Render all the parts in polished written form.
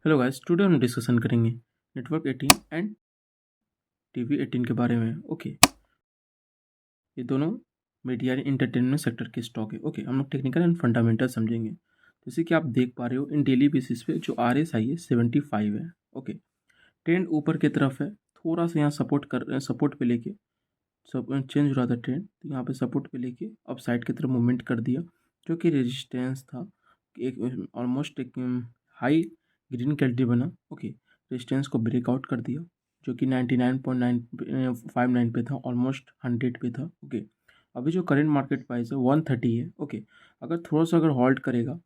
Hello guys, today हम discussion करेंगे network 18 and TV 18 के बारे में। ओके, ये दोनों मीडिया एंड इंटरटेनमेंट सेक्टर के स्टॉक है। ओके, हम लोग टेक्निकल एंड फंडामेंटल समझेंगे। जैसे कि आप देख पा रहे हो इन डेली बेसिस पे जो RSI है 75 है। ओके, ट्रेंड ऊपर की तरफ है, थोड़ा सा यहाँ सपोर्ट पे लेके सब चेंज हो रहा था ट्रेंड, तो यहाँ पे सपोर्ट पे लेके अब साइड की तरफ मूवमेंट कर दिया, जो कि रेजिस्टेंस था। एक ऑलमोस्ट एक हाई ग्रीन कैंडल बना। ओके, रेजिस्टेंस को ब्रेकआउट कर दिया, जो कि 99.959 पे था, ऑलमोस्ट 100 पे था। ओके, अभी जो करंट मार्केट प्राइस है 130 है। ओके, अगर थोड़ा सा अगर हॉल्ट करेगा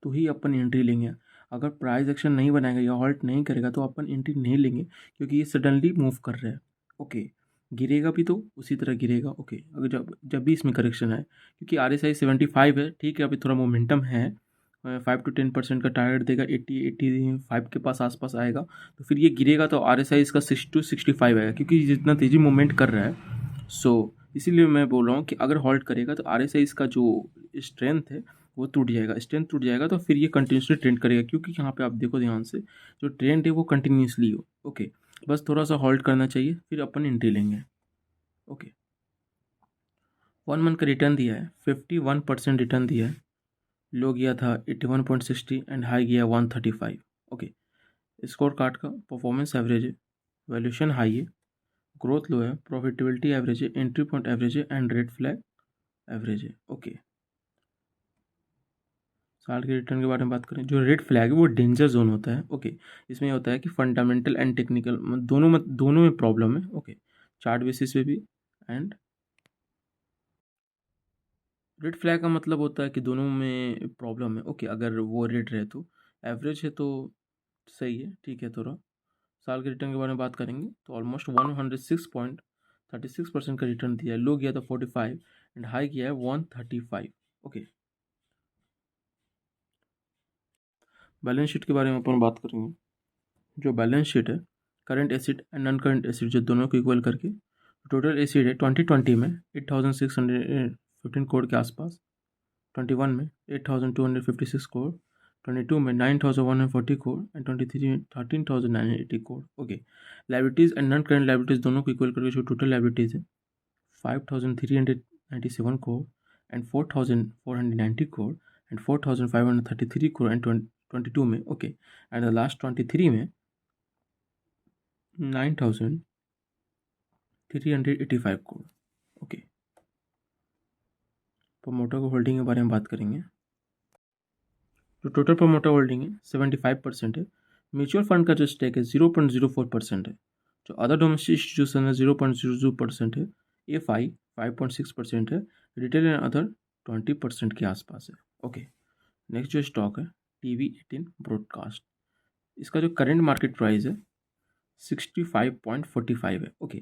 तो ही अपन एंट्री लेंगे। अगर प्राइस एक्शन नहीं बनाएगा या हॉल्ट नहीं करेगा तो अपन एंट्री नहीं लेंगे, क्योंकि ये सडनली मूव कर रहा है। ओके, गिरेगा भी तो उसी तरह गिरेगा। ओके, अगर जब जब भी इसमें करेक्शन है, क्योंकि RSI 75 है, ठीक है, अभी थोड़ा मोमेंटम है, 5 to 10% का टारगेट देगा, 80-85 के पास आसपास आएगा, तो फिर ये गिरेगा तो RSI इसका 6 to 65 आएगा, क्योंकि जितना तेज़ी मूवमेंट कर रहा है। इसीलिए मैं बोल रहा हूँ कि अगर हॉल्ट करेगा तो RSI इसका जो स्ट्रेंथ है वो टूट जाएगा। स्ट्रेंथ टूट जाएगा तो फिर ये कंटिन्यूसली ट्रेंड करेगा, क्योंकि यहाँ पे आप देखो ध्यान से, जो ट्रेंड है वो कंटिन्यूसली हो। ओके, बस थोड़ा सा होल्ड करना चाहिए, फिर अपन एंट्री लेंगे। ओके, 1 मंथ का रिटर्न दिया है, 51% रिटर्न दिया है। लो गया था 81.60 एंड हाई गया 135। ओके, स्कोर कार्ड का परफॉर्मेंस एवरेज है, वैल्यूएशन हाई है, ग्रोथ लो है, प्रॉफिटेबिलिटी एवरेज है, एंट्री पॉइंट एवरेज है एंड रेड फ्लैग एवरेज है। ओके, साल के रिटर्न के बारे में बात करें, जो रेड फ्लैग है वो डेंजर जोन होता है। ओके, इसमें ये होता है कि फंडामेंटल एंड टेक्निकल दोनों में प्रॉब्लम है। ओके, चार्ट बेसिस पे भी। एंड रेड फ्लैग का मतलब होता है कि दोनों में प्रॉब्लम है। ओके, अगर वो रेड रहे तो एवरेज है तो सही है, ठीक है। थोड़ा साल के रिटर्न के बारे में बात करेंगे तो ऑलमोस्ट 106.36% का रिटर्न दिया है। लो गया था 45 एंड हाई गया है 135। ओके, बैलेंस शीट के बारे में अपन बात करेंगे। जो बैलेंस शीट है, current acid and non current acid जो दोनों को इक्वल करके टोटल एसिड है 2020 में 8615 करोड़ के आसपास, 21 में 8256 करोड़, 22 में 9140 करोड़ एंड 23 में 13980 crore. Okay, liabilities and non current liabilities दोनों को इक्वल करके जो टोटल लाइबिलिटीज़ है 5397 crore and 4490 crore and 4533 crore and 22 में। ओके, एंड द लास्ट 23 में 9385 करोड़। ओके, प्रमोटर को होल्डिंग के बारे में बात करेंगे। जो टोटल प्रमोटर होल्डिंग है 75% है। म्यूचुअल फंड का जो स्टेक है 0.04% है। जो अदर डोमेस्टिक इंस्टीट्यूशन है 0.00% है। FI 5.6% है। रिटेल एंड अदर 20% के आसपास है। ओके, नेक्स्ट जो स्टॉक है TV18 ब्रॉडकास्ट, इसका जो करेंट मार्केट प्राइस है 65.45 है। ओके,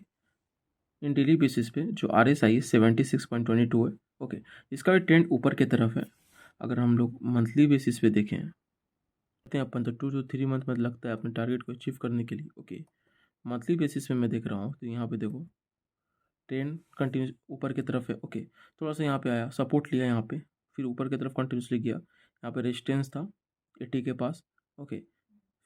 इन डेली बेसिस पे जो RSI है 76.22 है। ओके, इसका भी ट्रेंड ऊपर की तरफ है। अगर हम लोग मंथली बेसिस पे देखें हैं अपन, तो 2 to 3 मंथ में लगता है अपने टारगेट को अचीव करने के लिए। ओके, मंथली बेसिस पे मैं देख रहा हूँ तो यहाँ पे देखो ट्रेंड कंटिन्यूस ऊपर की तरफ है। ओके, थोड़ा सा यहाँ पे आया, सपोर्ट लिया यहाँ पे, फिर ऊपर की तरफ कंटिन्यूसली गया, यहाँ पे रेजिस्टेंस था 80 के पास। ओके,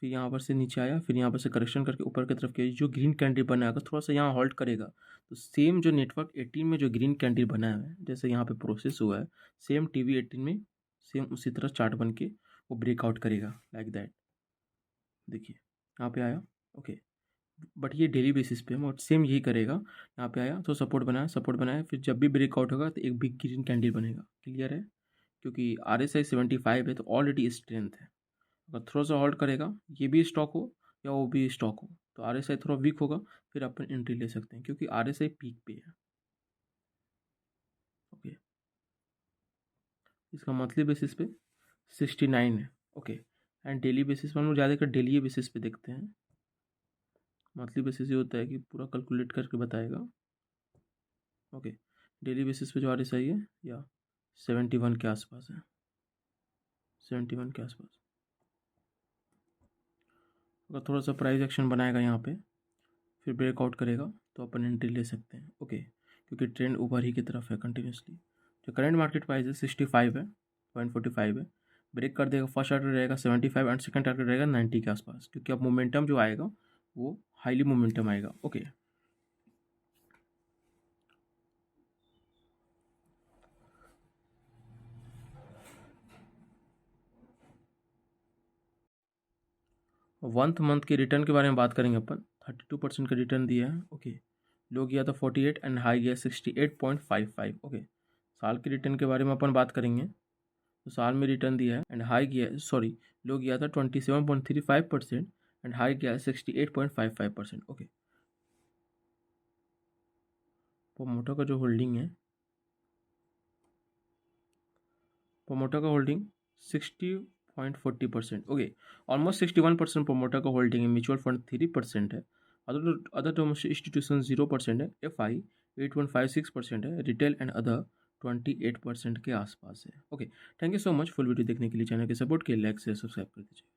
फिर यहाँ पर से नीचे आया, फिर यहाँ पर से करेक्शन करके ऊपर की तरफ गया। जो ग्रीन कैंडल बना है, अगर थोड़ा सा यहाँ हॉल्ट करेगा तो सेम जो नेटवर्क 18 में जो ग्रीन कैंडल बना है, जैसे यहाँ पे प्रोसेस हुआ है, सेम TV18 में सेम उसी तरह चार्ट बन के वो ब्रेकआउट करेगा लाइक दैट। देखिए यहाँ पे आया। ओके, बट ये डेली बेसिस पे और सेम यही करेगा। यहाँ पे आया तो सपोर्ट बनाया, फिर जब भी ब्रेकआउट होगा तो एक बिग ग्रीन कैंडल बनेगा। क्लियर है, क्योंकि RSI 75 है तो ऑलरेडी स्ट्रेंथ है। अगर थोड़ा सा होल्ड करेगा, ये भी स्टॉक हो या वो भी स्टॉक हो, तो RSI थोड़ा वीक होगा, फिर अपन एंट्री ले सकते हैं, क्योंकि RSI पीक पे है। ओके, इसका मंथली बेसिस पे 69 है। ओके, एंड डेली बेसिस पे हम लोग ज़्यादातर डेली बेसिस पे देखते हैं। मंथली बेसिस ये होता है कि पूरा कैलकुलेट करके बताएगा। ओके, डेली बेसिस पे जो RSI है या 71 के आसपास है, 71 के आसपास। अगर थोड़ा सा प्राइस एक्शन बनाएगा यहाँ पे, फिर ब्रेकआउट करेगा तो अपन एंट्री ले सकते हैं। ओके, क्योंकि ट्रेंड ऊपर ही की तरफ है कंटिन्यूसली। जो करंट मार्केट प्राइस है 65 है, 0.45 है। ब्रेक कर देगा। फर्स्ट टारगेट रहेगा 75 एंड सेकंड टारगेट रहेगा 90 के आसपास, क्योंकि अब मोमेंटम जो आएगा वो हाईली मोमेंटम आएगा। ओके, मंथ के रिटर्न के बारे में बात करेंगे अपन। 32% का रिटर्न दिया है। ओके, लो गया था 48 एंड हाई गया 68.55। ओके, साल के रिटर्न के बारे में अपन बात करेंगे तो साल में रिटर्न दिया है एंड हाई गया, सॉरी, लो गया था 27.35% एंड हाई गया 68.55%। ओके, प्रोमोटर का जो होल्डिंग है, प्रोमोटर का होल्डिंग 60.40%। ओके, ऑलमोस्ट 61% प्रोमोटर का होल्डिंग है। म्यूचुअल फंड 3% है। अदर डोमेस्टिक इंस्टीट्यूशन 0% है। FI 8.56% है। रिटेल एंड अदर 28% के आसपास है। Okay, thank you so much. Full video देखने के लिए चैनल के सपोर्ट के लिए लाइक से सब्सक्राइब कर दीजिए।